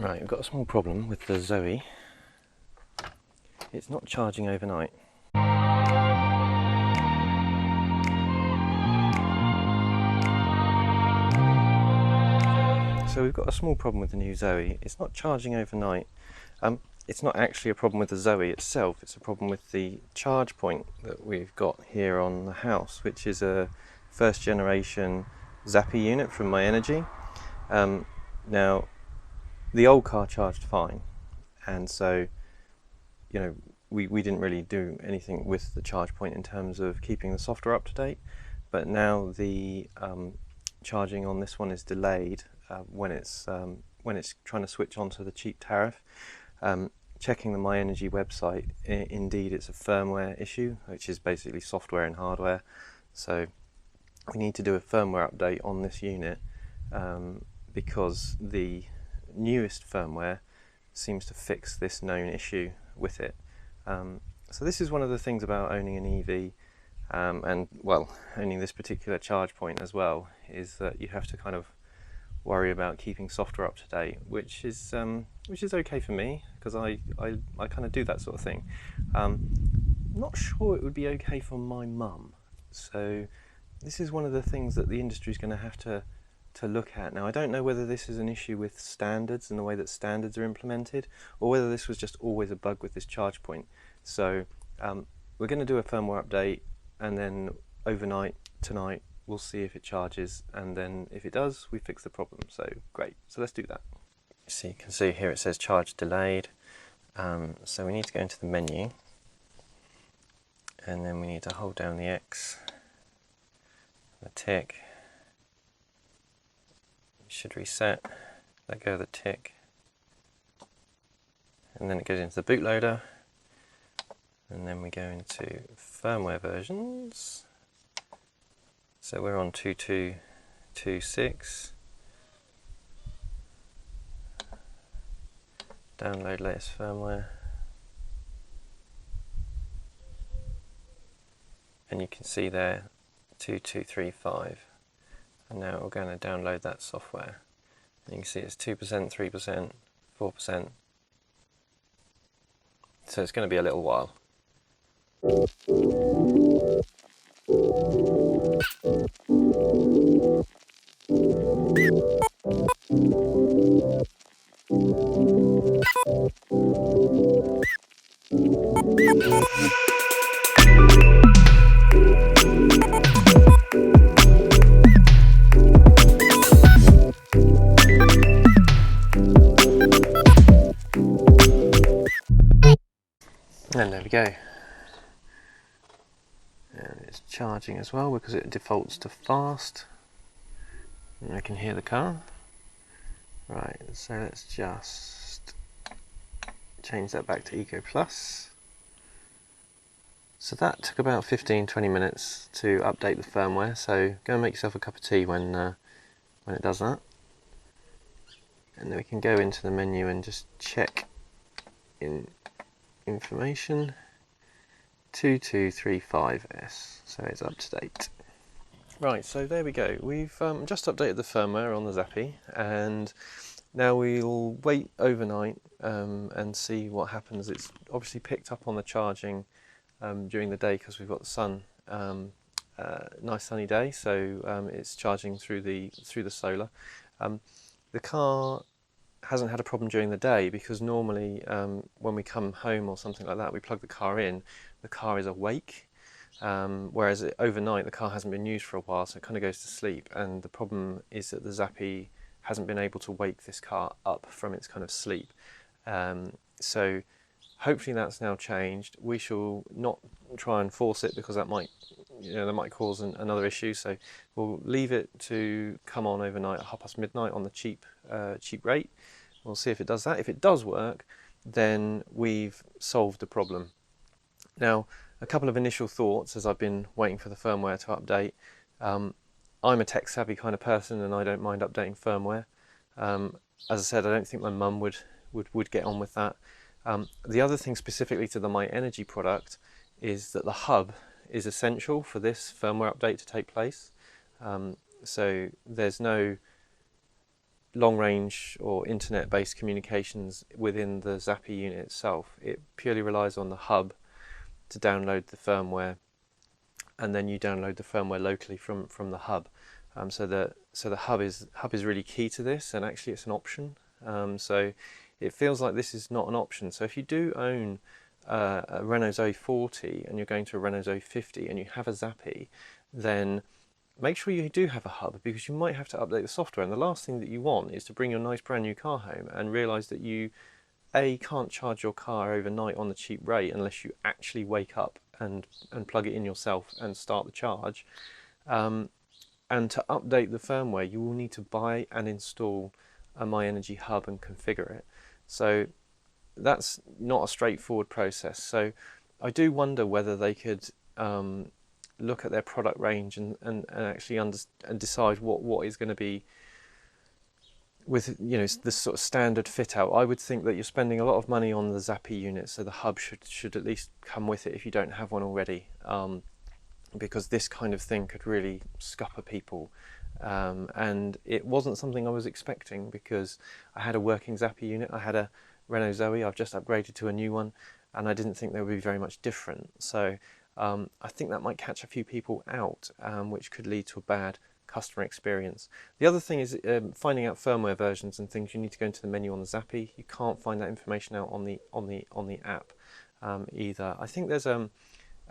Right, we've got a small problem with the Zoe. It's not charging overnight. So we've got a small problem with the new Zoe. It's not charging overnight. It's not actually a problem with the Zoe itself, it's a problem with the charge point that we've got here on the house, which is a first generation Zappi unit from My Energy. Now, the old car charged fine, and so, you know, we didn't really do anything with the charge point in terms of keeping the software up to date, but now the charging on this one is delayed when it's trying to switch onto the cheap tariff. Checking the My Energy website, indeed it's a firmware issue, which is basically software and hardware. So we need to do a firmware update on this unit because the newest firmware seems to fix this known issue with it. So this is one of the things about owning an EV and, well, owning this particular charge point as well, is that you have to kind of worry about keeping software up to date, which is okay for me because I kind of do that sort of thing. Not sure it would be okay for my mum. So this is one of the things that the industry is going to have to look at. Now, I don't know whether this is an issue with standards and the way that standards are implemented, or whether this was just always a bug with this charge point. So we're going to do a firmware update, and then overnight tonight we'll see if it charges, and then if it does, we fix the problem. So great, so let's do that. So you can see here it says charge delayed. So we need to go into the menu, and then we need to hold down the X, the tick. It should reset, let go of the tick, and then it goes into the bootloader, and then we go into firmware versions. So we're on 2226. Download latest firmware. And you can see there 2235. And now we're going to download that software. And you can see it's 2%, 3%, 4%. So it's going to be a little while. And there we go. And it's charging as well because it defaults to fast. And I can hear the car. Right, so let's just change that back to Eco Plus. So that took about 15-20 minutes to update the firmware, so go and make yourself a cup of tea when it does that. And then we can go into the menu and just check in information. 2235S, so it's up to date. Right, so there we go. We've just updated the firmware on the Zappi, and now we'll wait overnight and see what happens. It's obviously picked up on the charging during the day because we've got the sun. Nice sunny day, so it's charging through the solar. The car hasn't had a problem during the day because normally when we come home or something like that, we plug the car in, the car is awake. Whereas overnight the car hasn't been used for a while, so it kind of goes to sleep, and the problem is that the Zappi hasn't been able to wake this car up from its kind of sleep. So hopefully that's now changed. We shall not try and force it because that might, that might cause another issue. So we'll leave it to come on overnight at midnight on the cheap rate. We'll see if it does that. If it does work, then we've solved the problem. Now, a couple of initial thoughts as I've been waiting for the firmware to update. I'm a tech savvy kind of person and I don't mind updating firmware. As I said, I don't think my mum would get on with that. The other thing specifically to the My Energy product is that the hub is essential for this firmware update to take place. So there's no long range or internet based communications within the Zappi unit itself. It purely relies on the hub to download the firmware, and then you download the firmware locally from the hub. So the hub is really key to this, and actually it's an option. So it feels like this is not an option. So if you do own a Renault Zoe 40 and you're going to a Renault Zoe 50 and you have a Zappi, then make sure you do have a hub, because you might have to update the software. And the last thing that you want is to bring your nice brand new car home and realise that you can't charge your car overnight on the cheap rate unless you actually wake up and plug it in yourself and start the charge. And to update the firmware, you will need to buy and install a My Energy hub and configure it. So that's not a straightforward process. So I do wonder whether they could look at their product range and actually and decide what is going to be with, you know, the sort of standard fit out. I would think that you're spending a lot of money on the Zappi unit, so the hub should at least come with it if you don't have one already, because this kind of thing could really scupper people. And it wasn't something I was expecting, because I had a working Zappi unit. I had a Renault Zoe. I've just upgraded to a new one, and I didn't think they would be very much different. So I think that might catch a few people out, which could lead to a bad customer experience. The other thing is finding out firmware versions and things. You need to go into the menu on the Zappi. You can't find that information out on the app either. I think there's a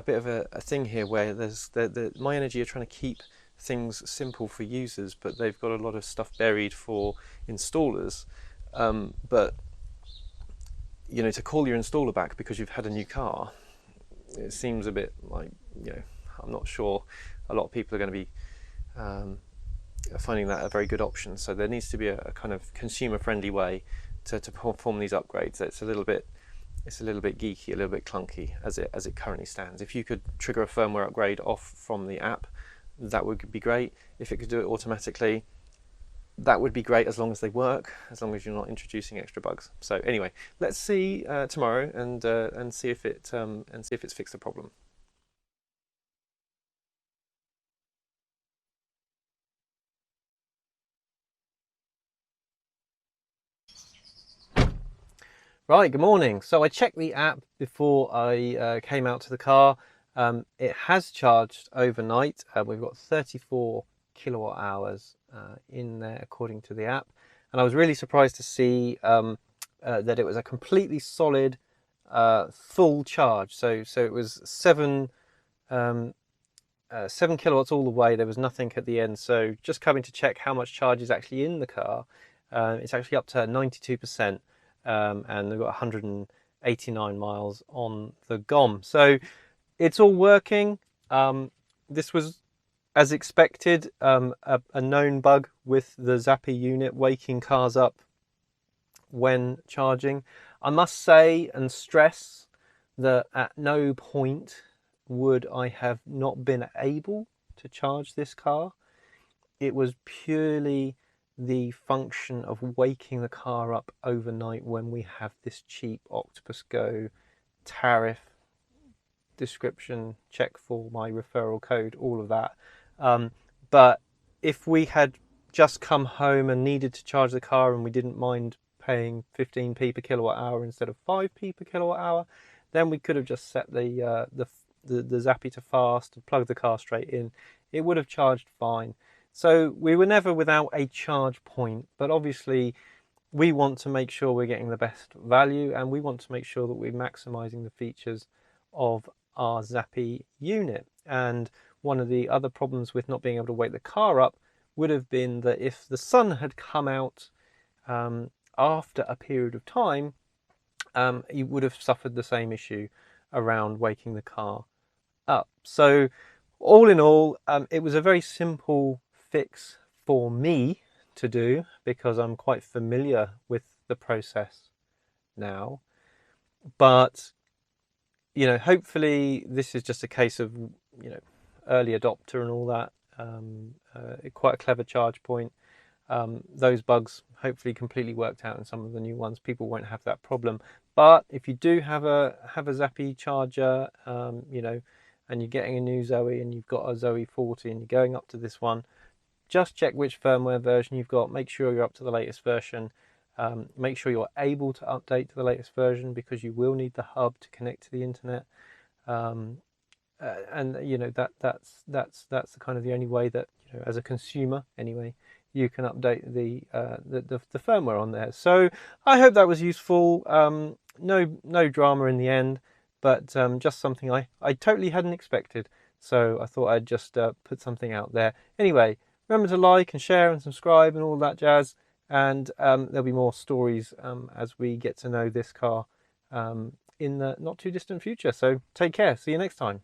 bit of a thing here where there's My Energy are trying to keep things simple for users, but they've got a lot of stuff buried for installers. But you know, to call your installer back because you've had a new car, it seems a bit like, you know, I'm not sure a lot of people are going to be finding that a very good option. So there needs to be a kind of consumer friendly way to perform these upgrades. It's a little bit geeky, a little bit clunky as it currently stands. If you could trigger a firmware upgrade off from the app, that would be great. If it could do it automatically, that would be great, as long as they work, as long as you're not introducing extra bugs. So anyway, let's see tomorrow and see if it's fixed the problem. Right, good morning. So I checked the app before I came out to the car. It has charged overnight. We've got 34 kilowatt hours in there according to the app. And I was really surprised to see that it was a completely solid full charge. So it was 7 kilowatts all the way. There was nothing at the end. So just coming to check how much charge is actually in the car, it's actually up to 92%. And they've got 189 miles on the GOM. So it's all working. This was, as expected, a known bug with the Zappi unit waking cars up when charging. I must say and stress that at no point would I have not been able to charge this car. It was purely the function of waking the car up overnight when we have this cheap Octopus Go tariff, description, check for my referral code, all of that. But if we had just come home and needed to charge the car and we didn't mind paying 15p per kilowatt hour instead of 5p per kilowatt hour, then we could have just set the Zappi to fast and plugged the car straight in. It would have charged fine. So we were never without a charge point, but obviously we want to make sure we're getting the best value, and we want to make sure that we're maximizing the features of our Zappi unit. And one of the other problems with not being able to wake the car up would have been that if the sun had come out after a period of time, you would have suffered the same issue around waking the car up. So all in all, it was a very simple fix for me to do, because I'm quite familiar with the process now. But you know, hopefully this is just a case of, you know, early adopter and all that. Quite a clever charge point. Those bugs hopefully completely worked out in some of the new ones. People won't have that problem. But if you do have a Zappi charger, you know, and you're getting a new Zoe and you've got a Zoe 40 and you're going up to this one, just check which firmware version you've got. Make sure you're up to the latest version. Make sure you're able to update to the latest version, because you will need the hub to connect to the internet. And you know that's the kind of the only way that, you know, as a consumer anyway, you can update the firmware on there. So I hope that was useful. No drama in the end, but just something I totally hadn't expected. So I thought I'd just put something out there. Anyway, remember to like and share and subscribe and all that jazz. And there'll be more stories as we get to know this car in the not too distant future. So take care. See you next time.